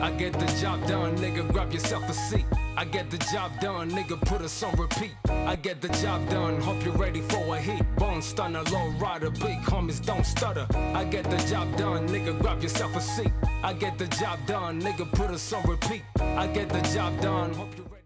I get the job done, nigga, grab yourself a seat. I get the job done, nigga, put us on repeat. I get the job done, hope you're ready for a heat. Bone stunner, low rider, big homies don't stutter. I get the job done, nigga, grab yourself a seat. I get the job done, nigga, put us on repeat. I get the job done, hope you're ready.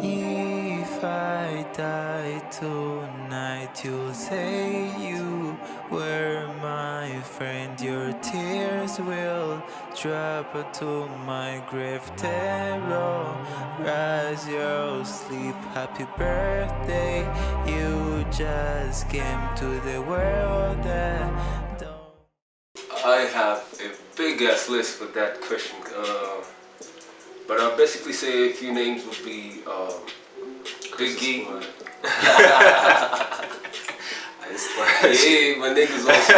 If I die tonight, you'll say you were my friend. Your tears will drop to my grave. Terrorize your sleep. Happy birthday, you just came to the world. I have a big ass list for that question. But I'll basically say a few names would be Big G. Yeah, my niggas also,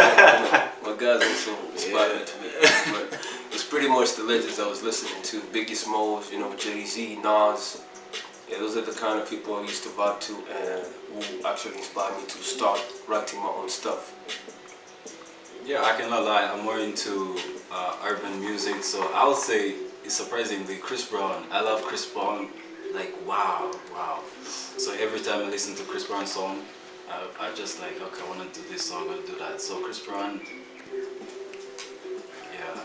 my guys also inspired to me. But it's pretty much the legends I was listening to. Biggie Smalls, you know, Jay-Z, Nas. Yeah, those are the kind of people I used to vibe to and who actually inspired me to start writing my own stuff. Yeah, I cannot lie, I'm more into urban music, so I'll say, surprisingly, Chris Brown. I love Chris Brown, like wow. So every time I listen to Chris Brown song, I just like, okay, I want to do this song, I want to do that. So Chris Brown, yeah.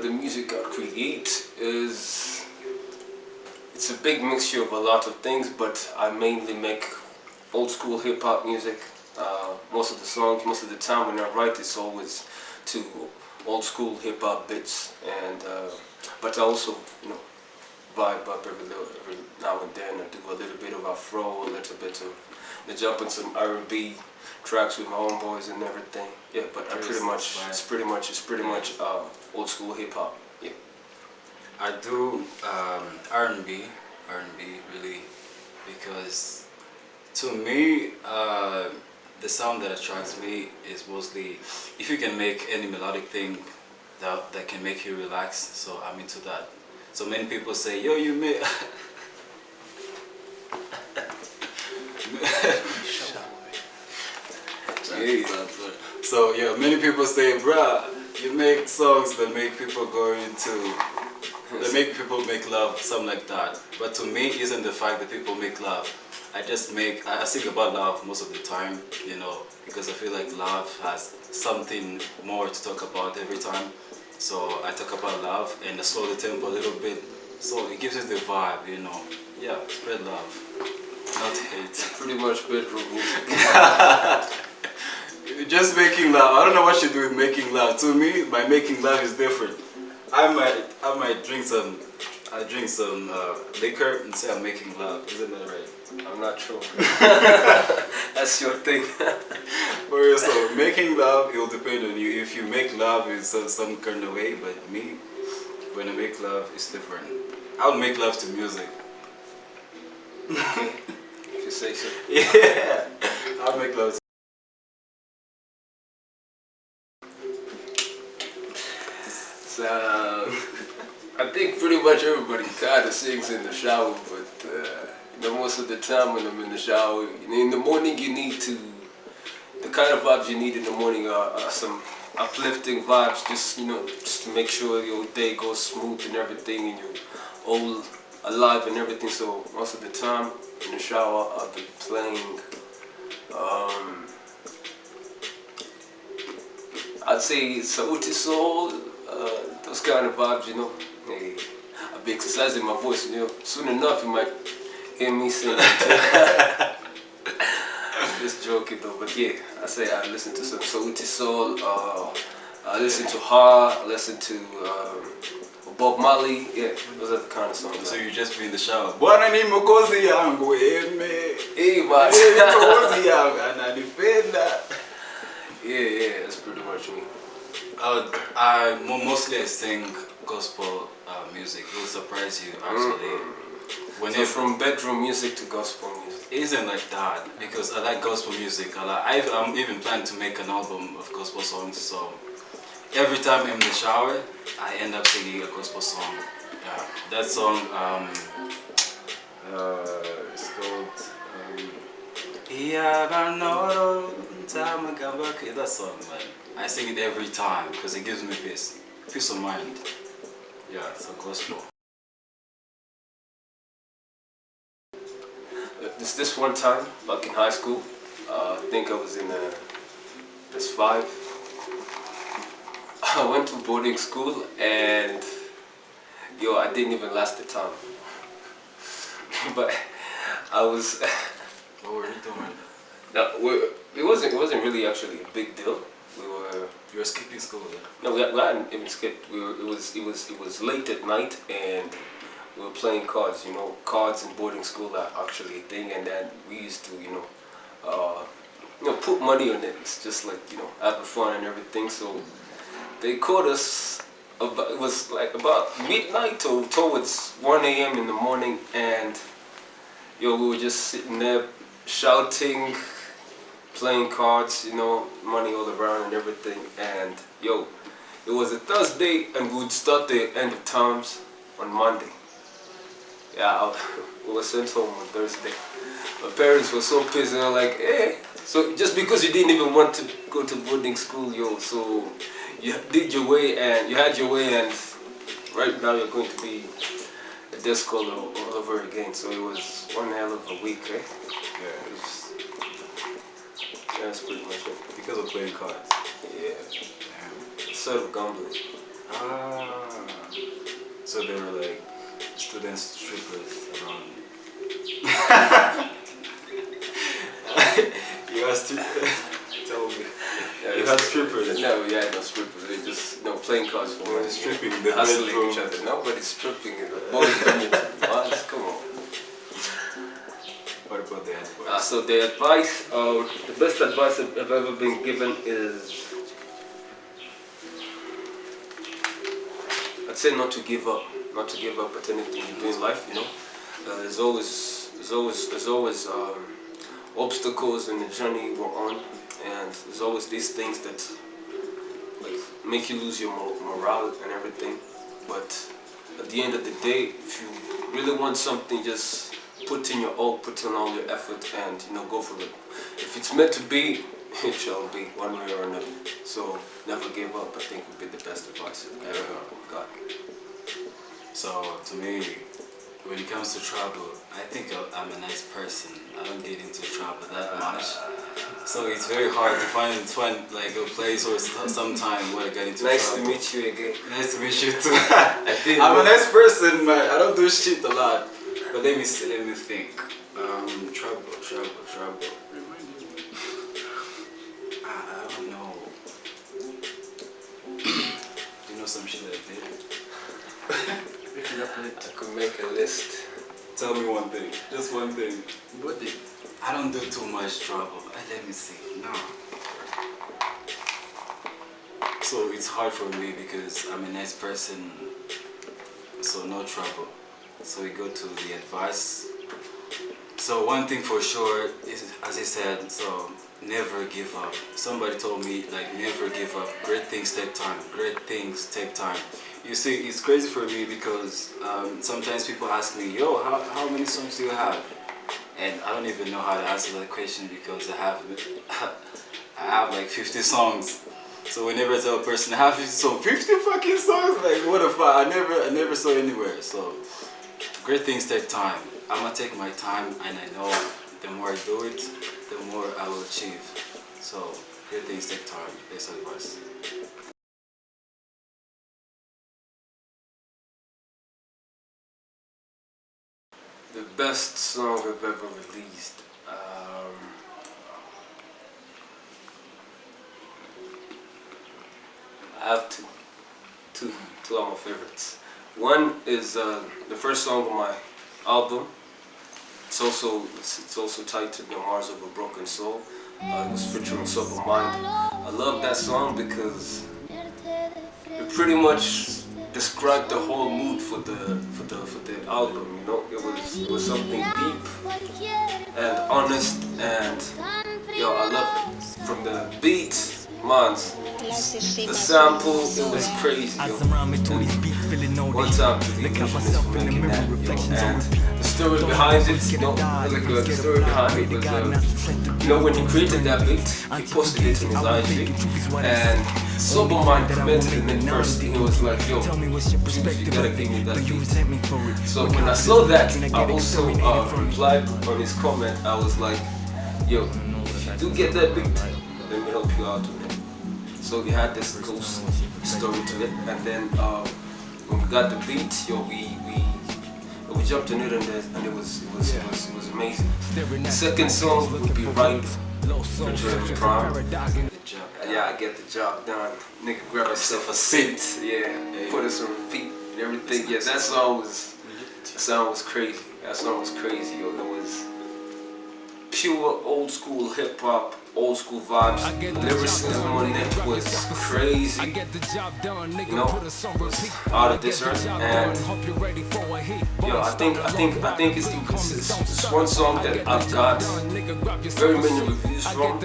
The music I create it's a big mixture of a lot of things, but I mainly make old school hip hop music. Most of the songs, most of the time when I write, it's always to old school hip hop bits, and but I also, you know, vibe up every now and then. I do a little bit of Afro, a little bit of jump in some R&B tracks with my homeboys and everything. Yeah, but I pretty much it's pretty much old school hip hop. Yeah. I do R&B really, because to me the sound that attracts me is mostly if you can make any melodic thing that can make you relax. So I'm into that. So many people say, yo, you make so yeah, many people say, bruh, you make songs that make people go into, that make people make love, something like that. But to me, it isn't the fact that people make love. I think about love most of the time, you know, because I feel like love has something more to talk about every time. So I talk about love and I slow the tempo a little bit, so it gives us the vibe, you know. Yeah, spread love, not hate. Pretty much bedroom music. Just making love. I don't know what you do with making love. To me, my making love is different. I might drink some liquor and say I'm making love. Isn't that right? I'm not sure. That's your thing. So making love, it will depend on you. If you make love in some kind of way, but me, when I make love, it's different. I'll make love to music. Okay. If you say so. Yeah, I'll make love to So, I think pretty much everybody kind of sings in the shower, but you know, most of the time when I'm in the shower, in the morning you need to, the kind of vibes you need in the morning are some uplifting vibes, just, you know, just to make sure your day goes smooth and everything, and you're all alive and everything. So most of the time in the shower I'll be playing, I'd say Sauti Soul, those kind of vibes, you know. Hey, I'll be exercising my voice, you know. Soon enough you might hear me singing too. Just joking though, but yeah, I say I listen to some Sauti Soul, I listen to Ha, I listen to Bob Marley. Yeah, those are the kind of songs. So you just be in the shower. Bwana ni mokozi yangu eme. Man. Mokozi yangu ananipenda. Yeah, that's pretty much me. Mostly I sing gospel music. It will surprise you actually. So from bedroom music to gospel music? It isn't like that, because I like gospel music. I'm even planning to make an album of gospel songs, so every time I'm in the shower, I end up singing a gospel song. Yeah, that song, it's called that song, man. I sing it every time because it gives me peace of mind. Yeah, it's a gospel. This one time, back in high school, I think I was in S5. I went to boarding school and I didn't even last the time. But I was. What were you doing? No, it wasn't really actually a big deal. You were skipping school then? No, we hadn't even skipped. It was late at night and we were playing cards. Cards in boarding school are actually a thing, and then we used to put money on it. It's just like having fun and everything. So they caught us. It was like about midnight or towards 1 a.m. in the morning, and we were just sitting there shouting, playing cards, money all around and everything. And it was a Thursday and we would start the end of terms on Monday. Yeah, we were sent home on Thursday. My parents were so pissed, and they were like, hey, so just because you didn't even want to go to boarding school, so you did your way and you had your way, and right now you're going to be a desk scholar all over again. So it was one hell of a week, eh? Yeah. That's pretty much it. Because of playing cards? Yeah. Sort of gambling. So they were like student strippers around. You had strippers? Tell me. Yeah, you had strippers? No, we had no strippers. They just playing cards for money. Stripping in the hustling bedroom. each other. Nobody's stripping in the boys coming to the bars. Come on. What about the advice? So the advice, the best advice I've ever been given is, I'd say not to give up at anything you do in life. There's always obstacles in the journey we're on, and there's always these things that like make you lose your morale and everything. But at the end of the day, if you really want something, just put in all your effort and go for it. If it's meant to be, it shall be, one way or another. So never give up, I think, would be the best advice I ever got. So to me, when it comes to trouble, I think I'm a nice person. I don't get into trouble that much. So it's very hard to find like a place or some time where I get into nice trouble. Nice to meet you again. Nice to meet you too. I'm a nice person, man. I don't do shit a lot. But let me think. Trouble. I don't know. Do you know some shit that I did? I could make a list. Tell me one thing. Just one thing. What did? I don't do too much trouble. Let me see. No. So it's hard for me because I'm a nice person. So no trouble. So we go to the advice. So one thing for sure is, as I said, so never give up. Somebody told me, like, never give up. Great things take time. Great things take time. You see, it's crazy for me because sometimes people ask me, yo, how many songs do you have? And I don't even know how to answer that question because I have like 50 songs. So whenever I tell a person I have 50 songs, 50 fucking songs, like what the fuck? I never saw anywhere. So great things take time. I'm gonna take my time, and I know the more I do it, the more I will achieve. So great things take time. Best advice. The best song I've ever released. I have two are my favorites. One is the first song on my album. It's also titled "The Mars of a Broken Soul." It was featuring Sober Mind. I love that song because it pretty much described the whole mood for the album, you know. It was something deep and honest, and yo, I love it. From the beat, man, the sample, it was crazy, yo. One time to the illusionist for making that, yo, and the story behind it, you know, the story behind it was, you know, when he created that beat, he posted it on his IG, and Sober Mind commented in it first, he was like, yo, you gotta give me that beat. So when I saw that, I also replied on his comment. I was like, yo, if you do get that beat, let me help you out with it. So we had this cool story to it, and then when we got the beat, yo, we jumped in it, and it was amazing. The second song would be Right for Jeremy Prime. Yeah, I get the job done. Nigga, grab yourself a seat. Yeah, put us on repeat and everything. Yeah, that song was crazy. That song was crazy, yo. It was pure old school hip hop, old school vibes. Lyricism on it was crazy. You know, out of this earth. And yo, I think it's one song that I've got very many reviews from.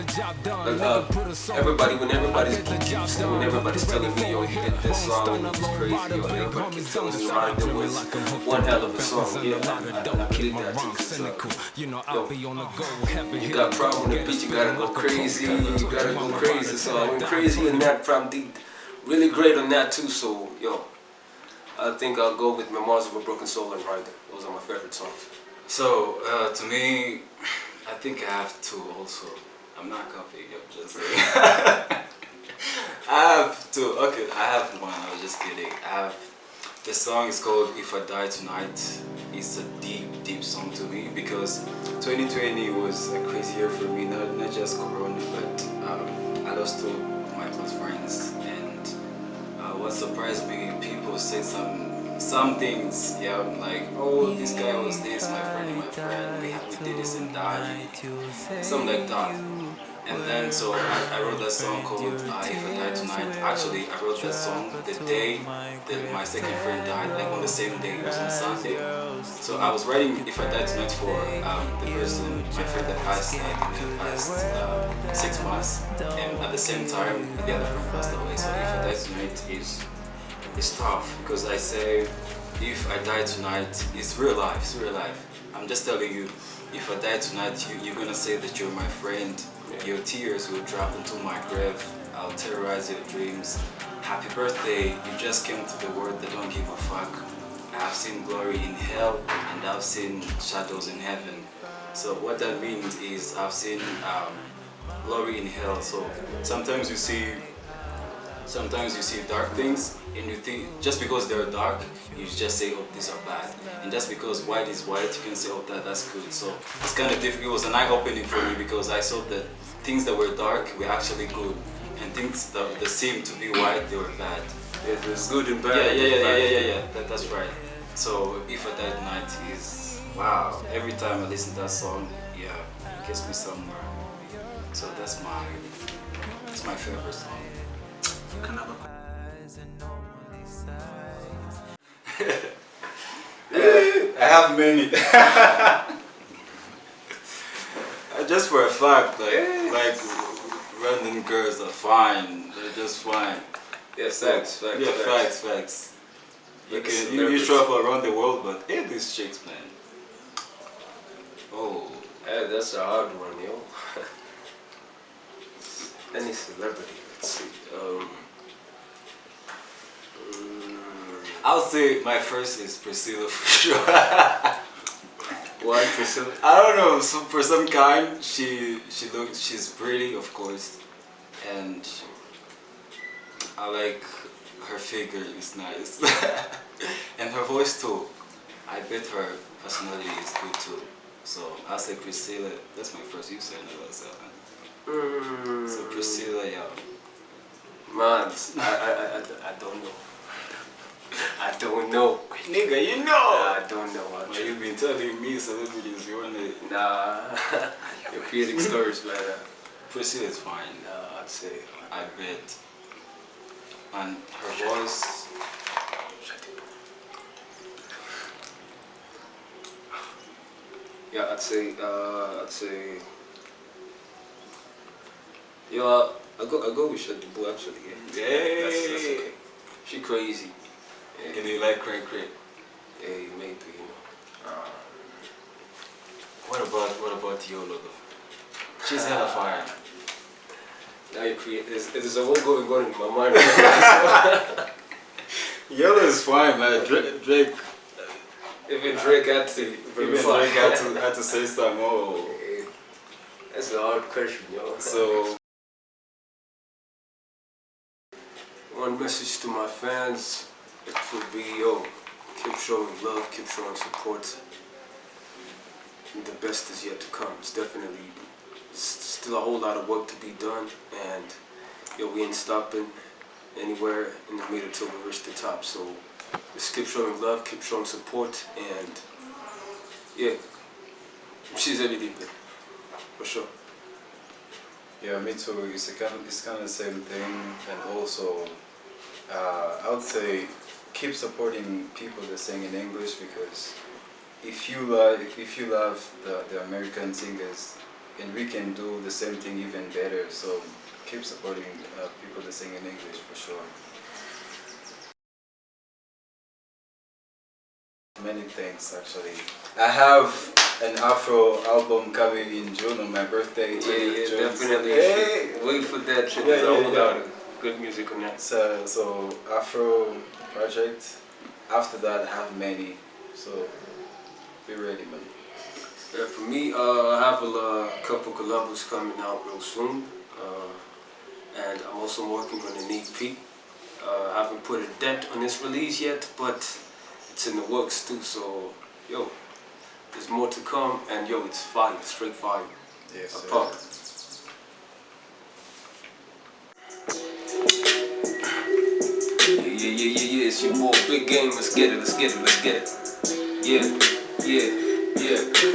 When everybody's telling me, yo, you did this song, it was crazy, yo, everybody keeps telling me how it was one hell of a song. Yeah, I believe that too. Yo, you got problem with the beat, you gotta go crazy. So I went crazy in that. Prom did really great on that too. So yo, I think I'll go with Memoirs of a Broken Soul and Rider. Those are my favorite songs. So to me, I think I have two also. I'm not copying, I'm just saying. I have two. Okay, I have one. I was just kidding. The song is called If I Die Tonight. It's a deep song to me because 2020 was a crazy year for me, not just Corona, but I lost two of my close friends, and what surprised me, people said some things, yeah, like, oh, this guy was this, my friend, we did this and that, something like that. And then so I wrote that song called If I Die Tonight. Actually, I wrote that song the day that my second friend died, like on the same day, it was on Sunday. So I was writing If I Die Tonight for the person, my friend that passed like in the past 6 months, and at the same time the other friend passed away. So If I Die Tonight is tough because I say if I die tonight, it's real life, I'm just telling you, if I die tonight, you're gonna say that you're my friend. Your tears will drop into my grave. I'll terrorize your dreams. Happy birthday, you just came to the world that don't give a fuck. I've seen glory in hell and I've seen shadows in heaven. So what that means is I've seen glory in hell. So sometimes you see dark things and you think just because they're dark, you just say, oh, these are bad. And just because white is white, you can say, oh, that's good. So it's kind of difficult. It was an eye-opening for me because I saw that things that were dark were actually good, and things that seemed to be white, they were bad. Yeah, there's good and bad. Yeah. That's right. So If I Die Tonight is, wow. Every time I listen to that song, yeah, it gets me somewhere. So that's my favorite song. I have many. Just for a fact, like random girls are fine. They're just fine. Yes, facts. Yeah, facts. You travel around the world, but hey, these chicks, man. Oh, hey, that's a hard one, yo. Any celebrity, let's see. I'll say my first is Priscilla for sure. Why Priscilla? I don't know. So for some kind, she's pretty, of course, and I like her figure is nice, and her voice too. I bet her personality is good too. So I'll say Priscilla. That's my first. You said another 7. So Priscilla, yeah. Man, I don't know. I don't know. Nigga, you know! I don't know. Well, you've been telling me celebrities, you wanna... Nah, you're creating stories, man. Priscilla is fine. Nah, I'd say... I bet. And her voice... Yeah, I'd say, yeah, I go with Shaddyboo actually. Yeah, that's okay. She crazy. Yeah. And you like Cray? Hey, maybe, you know. What about YOLO though? She's hella fire. Now you create. There's a whole going on in my mind right now. YOLO is fine, man. Drake. Even Drake had to. Had to say something. Oh. That's a hard question, yo. So. One message to my fans, it would be, yo, keep showing love, keep showing support. The best is yet to come. It's definitely still a whole lot of work to be done, and yo, we ain't stopping anywhere in the middle till we reach the top. So just keep showing love, keep showing support, and yeah, she's everything, for sure. Yeah, me too. It's kind of the same thing, and also I would say keep supporting people that sing in English, because if you love the American singers, and we can do the same thing even better. So keep supporting people that sing in English for sure. Many things actually. I have an Afro album coming in June on my birthday. Yeah, definitely. Hey. Wait for that shit. Yeah, There's a whole yeah. lot of good music on that. So Afro project. After that, I have many. So be ready, man. Yeah, for me, I have a couple collabs coming out real soon, and I'm also working on an EP. I haven't put a dent on this release yet, but it's in the works too. So, yo, there's more to come, and yo, it's fire, straight fire. Yes, A pop. Yeah, it's your boy Big Game. Let's get it. Yeah.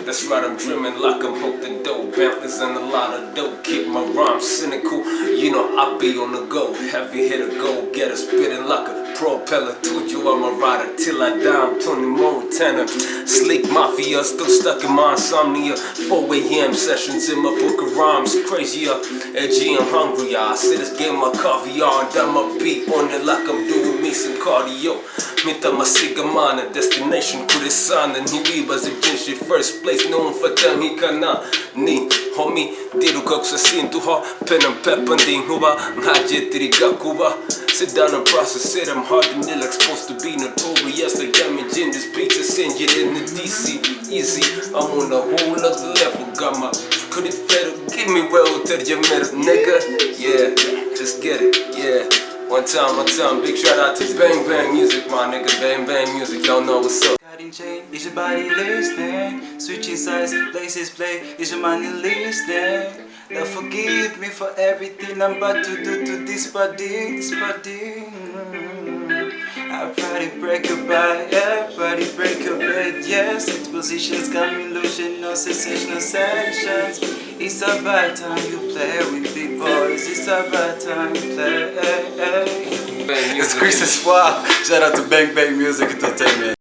That's right, I'm dreaming like I'm hooked the dough. Bouncers and a lot of dough. Keep my rhymes cynical. You know I be on the go. Heavy hitter, go get a spitting like a propeller. Told you I'm a rider till I die. I'm Tony Montana. Sleek Mafia, still stuck in my insomnia. 4 a.m. sessions in my book of rhymes. Crazier, edgy, I'm hungry. I say this game my caviar. And done my beat on it like I'm doing me some cardio. Mita masigamana, destination kurisana. Niwiba zibinshi, first place known for tamikana. Ni homie, diru kaksa sintuha. Pen and pepper, ding huba. Ngajitiri gakuba. Sit down and process it. I'm hard and ill, exposed to be notorious. Like damaging this pizza, send it in the DC. Easy, I'm on a whole other level. Got my credit better. Give me well, tell you better, nigga. Yeah, just get it, yeah. One time, big shout out to Bang Bang Music, my nigga. Bang Bang Music, y'all know what's up. Cutting chain, is your body listening? Switching sides, places play, is your money listening? Now forgive me for everything I'm about to do to this body. I body break a bite, yeah, body break a bed, yes. Its positions got me losing, no sensational sections. It's about time you play with big boys. It's about time you play. It's Kriss Espoir. Shout out to Bang Bang Music Entertainment.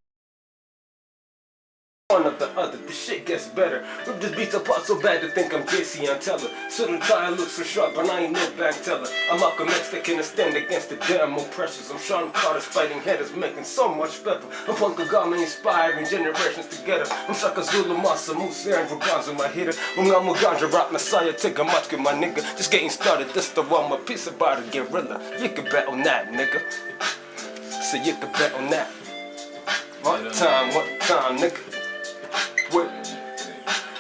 One after the other, the shit gets better. Rip this beats apart so bad to think I'm JC and Teller. Certain tire looks so sharp, but I ain't no back teller. I'm Malcolm X that can stand against the damn oppressors. I'm Sean Carter's fighting headers, making so much pepper. I'm Punk Kagame inspiring generations together. I'm Shaka Zulu Masa Musa and Rubanzo my hitter. I'm Muganja Rock Messiah, take a match my nigga. Just getting started, this the one my piece about a guerrilla. You can bet on that, nigga. So you can bet on that. One time, nigga. Wait,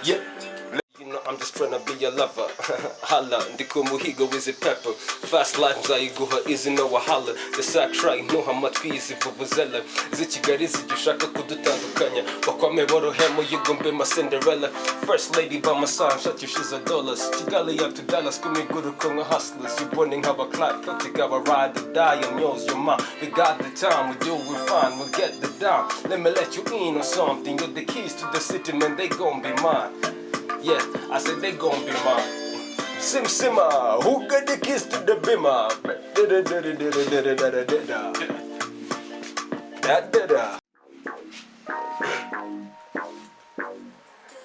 yeah. You know I'm just tryna be your lover. Holla, ndikumuhigo is it pepper. Fast life nzayiguha izi no wahala. The sack try know how much peace if vuvuzela. Zichigari zijushaka kudutandukanya. Wakwame borohemo you gon' be my Cinderella. First lady by my side, shut your shiz $. Chigali up to Dallas, kumi guru konga hustlers. You burning how a clock, put together ride or die. I'm yours, your mom. We got the time, we do, we fine, we'll get the down. Let me let you in on something. You're the keys to the city, man, they gon' be mine. Yeah, I said they gon' be mine. Simma, who got the keys to the bimmer?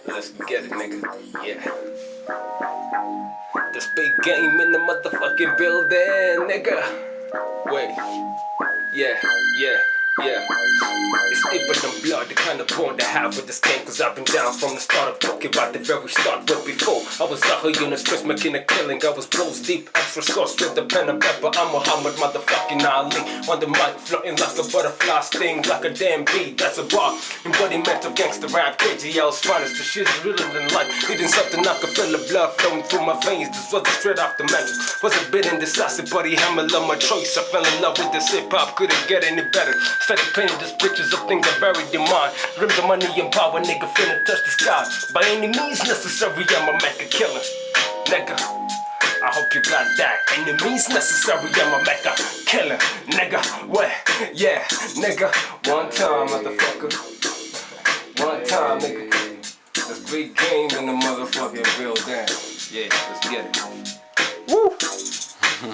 Let's get it, nigga. Yeah. This big game in the motherfucking building, nigga. Wait. Yeah. It's Ape and blood, the kind of bond I have with this game. Cause I've been down from the start of talking about the very start. But before I was out here in the streets making a killing, I was blows deep, extra sauce with the pen and pepper. I'm Muhammad motherfucking Ali, on the mic floating like a butterfly sting, like a damn bee. That's a bar, embodiment of gangster rap. KGL's finest, the shit's realer than life. Eating something I could feel the blood flowing through my veins. This was straight off the mattress. Was a bit indecisive, but he hammered on my choice. I fell in love with this hip hop, couldn't get any better. Started painting these pictures of things I buried in mind. Rims of money and power, nigga finna touch the sky. By any means necessary, I'ma make a killing, nigga. I hope you got that. Any means necessary, I'ma make a killing, nigga. What? Yeah, nigga. One time, motherfucker. One time, nigga. This big game in the motherfucking building. Yeah, let's get it. Woo!